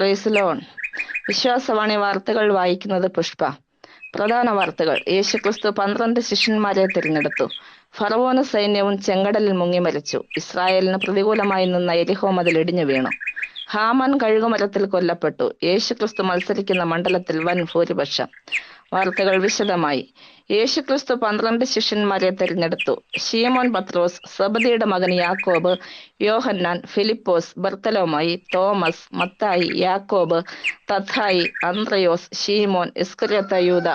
Praise Lord. വിശ്വാസവാണി വാർത്തകൾ വായിക്കുന്നത് പുഷ്പ. പ്രധാന വാർത്തകൾ. യേശുക്രിസ്തു 12 ശിഷ്യന്മാരെ തിരഞ്ഞെടുത്തു. ഫറവോന് സൈന്യവും ചെങ്കടലിൽ മുങ്ങി മരിച്ചു. ഇസ്രായേലിന് പ്രതികൂലമായി നിന്ന യെരിഹോ മതിൽ ഇടിഞ്ഞു വീണു. ഹാമാൻ കഴുകുമരത്തിൽ കൊല്ലപ്പെട്ടു. യേശുക്രിസ്തു മത്സരിക്കുന്ന മണ്ഡലത്തിൽ വൻ ഭൂരിപക്ഷം. വാർത്തകൾ വിശദമായി. യേശുക്രിസ്തു 12 ശിഷ്യന്മാരെ തിരഞ്ഞെടുത്തു. ശീമോൻ പത്രോസ്, സെബദിയുടെ മകൻ യാക്കോബ്, യോഹന്നാൻ, ഫിലിപ്പോസ്, ബർത്തലോമായി, തോമസ്, മത്തായി, യാക്കോബ്, തദ്ദായി, അന്ത്രയോസ്, ശീമോൻ, ഇസ്കര്യോത്ത് യൂദ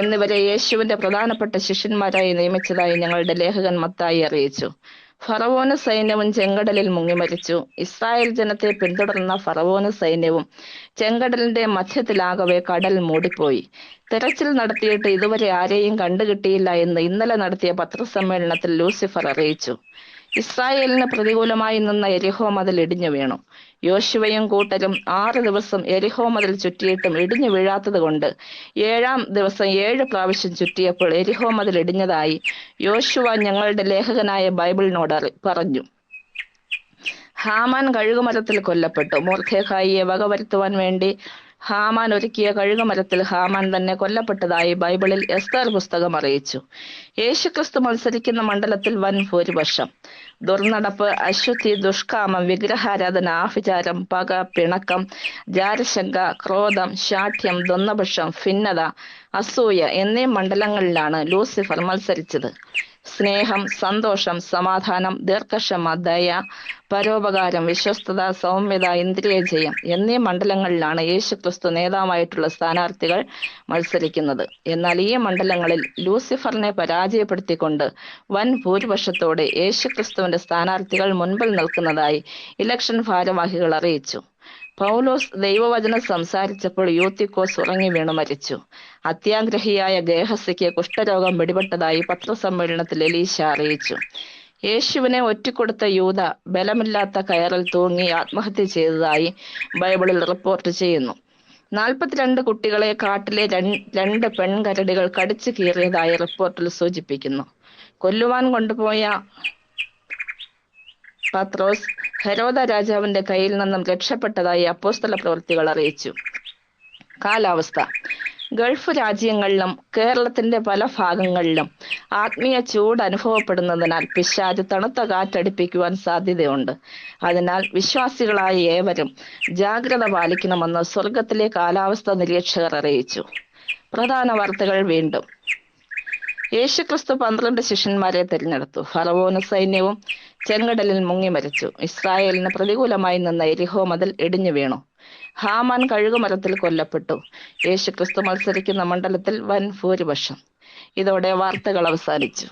എന്നിവരെ യേശുവിന്റെ പ്രധാനപ്പെട്ട ശിഷ്യന്മാരായി നിയമിച്ചതായി ഞങ്ങളുടെ ലേഖകൻ മത്തായി അറിയിച്ചു. ഫറവോന് സൈന്യവും ചെങ്കടലിൽ മുങ്ങി മരിച്ചു. ഇസ്രായേൽ ജനത്തെ പിന്തുടർന്ന ഫറവോന് സൈന്യവും ചെങ്കടലിന്റെ മധ്യത്തിലാകവെ കടൽ മൂടിപ്പോയി. തെരച്ചിൽ നടത്തിയിട്ട് ഇതുവരെ ആരെയും കണ്ടുകിട്ടിയില്ല എന്ന് ഇന്നലെ നടത്തിയ പത്രസമ്മേളനത്തിൽ ലൂസിഫർ അറിയിച്ചു. ഇസ്രായേലിന് പ്രതികൂലമായി നിന്ന യെരിഹോ മതിൽ ഇടിഞ്ഞു വീണു. യോശുവയും കൂട്ടരും 6 ദിവസം യെരിഹോ മതിൽ ചുറ്റിയിട്ടും ഇടിഞ്ഞു വീഴാത്തത് കൊണ്ട് 7-ാം ദിവസം 7 പ്രാവശ്യം ചുറ്റിയപ്പോൾ യെരിഹോ മതിൽ ഇടിഞ്ഞതായി യോശുവ ഞങ്ങളുടെ ലേഖകനായ ബൈബിളിനോട് പറഞ്ഞു. ഹാമാൻ കഴുകുമരത്തിൽ കൊല്ലപ്പെട്ടു. മൊർദെഖായിയെ വകവരുത്തുവാൻ വേണ്ടി ഹാമാൻ ഒരുക്കിയ കഴുകുമരത്തിൽ ഹാമാൻ തന്നെ കൊല്ലപ്പെട്ടതായി ബൈബിളിൽ എസ്തേർ പുസ്തകം അറിയിച്ചു. യേശുക്രിസ്തു മത്സരിക്കുന്ന മണ്ഡലത്തിൽ വൻ ഭൂരിപക്ഷം. ദുർനടപ്പ്, അശുദ്ധി, ദുഷ്കാമം, വിഗ്രഹാരാധന, ആഭിചാരം, പക, പിണക്കം, ജാരശങ്ക, ക്രോധം, ശാഠ്യം, ദ്വന്ദ്വപക്ഷം, ഭിന്നത, അസൂയ എന്നീ മണ്ഡലങ്ങളിലാണ് ലൂസിഫർ മത്സരിച്ചത്. സ്നേഹം, സന്തോഷം, സമാധാനം, ദീർഘക്ഷമ, ദയ, പരോപകാരം, വിശ്വസ്തത, സൗമ്യത, ഇന്ദ്രിയജയം എന്നീ മണ്ഡലങ്ങളിലാണ് യേശുക്രിസ്തു നേതാവായിട്ടുള്ള സ്ഥാനാർത്ഥികൾ മത്സരിക്കുന്നത്. എന്നാൽ ഈ മണ്ഡലങ്ങളിൽ ലൂസിഫറിനെ പരാജയപ്പെടുത്തിക്കൊണ്ട് വൻ ഭൂരിപക്ഷത്തോടെ യേശുക്രിസ്തുവിന്റെ സ്ഥാനാർത്ഥികൾ മുൻപിൽ നിൽക്കുന്നതായി ഇലക്ഷൻ ഭാരവാഹികൾ അറിയിച്ചു. പൗലോസ് ദൈവവചനം സംസാരിച്ചപ്പോൾ യൂത്തിക്കോസ് ഉറങ്ങി വീണു മരിച്ചു. അത്യാഗ്രഹിയായ ഗേഹസിക്ക് കുഷ്ഠരോഗം പിടിപെട്ടതായി പത്രസമ്മേളനത്തിൽ എലീശ അറിയിച്ചു. യേശുവിനെ ഒറ്റിക്കൊടുത്ത യൂദ ബലമില്ലാത്ത കയറിൽ തൂങ്ങി ആത്മഹത്യ ചെയ്തതായി ബൈബിളിൽ റിപ്പോർട്ട് ചെയ്യുന്നു. 42 കുട്ടികളെ കാട്ടിലെ 2 പെൺകരടികൾ കടിച്ചു കീറിയതായി റിപ്പോർട്ടിൽ സൂചിപ്പിക്കുന്നു. കൊല്ലുവാൻ കൊണ്ടുപോയ പത്രോസ് ഹെരോദ രാജാവിന്റെ കയ്യിൽ നിന്നും രക്ഷപ്പെട്ടതായി അപ്പോസ്തല പ്രവൃത്തികൾ അറിയിച്ചു. കാലാവസ്ഥ. ഗൾഫ് രാജ്യങ്ങളിലും കേരളത്തിന്റെ പല ഭാഗങ്ങളിലും ആത്മീയ ചൂട് അനുഭവപ്പെടുന്നതിനാൽ പിശാച് തണുത്ത കാറ്റടിപ്പിക്കുവാൻ സാധ്യതയുണ്ട്. അതിനാൽ വിശ്വാസികളായ ഏവരും ജാഗ്രത പാലിക്കണമെന്ന് സ്വർഗത്തിലെ കാലാവസ്ഥാ നിരീക്ഷകർ അറിയിച്ചു. പ്രധാന വാർത്തകൾ വീണ്ടും. യേശുക്രിസ്തു 12 ശിഷ്യന്മാരെ തിരഞ്ഞെടുത്തു. ഫറവോന് സൈന്യവും ചെങ്കടലിൽ മുങ്ങി മരിച്ചു. ഇസ്രായേലിന് പ്രതികൂലമായി നിന്ന യെരിഹോ മതിൽ ഇടിഞ്ഞു വീണു. ഹാമാൻ കഴുകുമരത്തിൽ കൊല്ലപ്പെട്ടു. യേശുക്രിസ്തു മത്സരിക്കുന്ന മണ്ഡലത്തിൽ വൻ ഭൂരിപക്ഷം. ഇതോടെ വാർത്തകൾ അവസാനിച്ചു.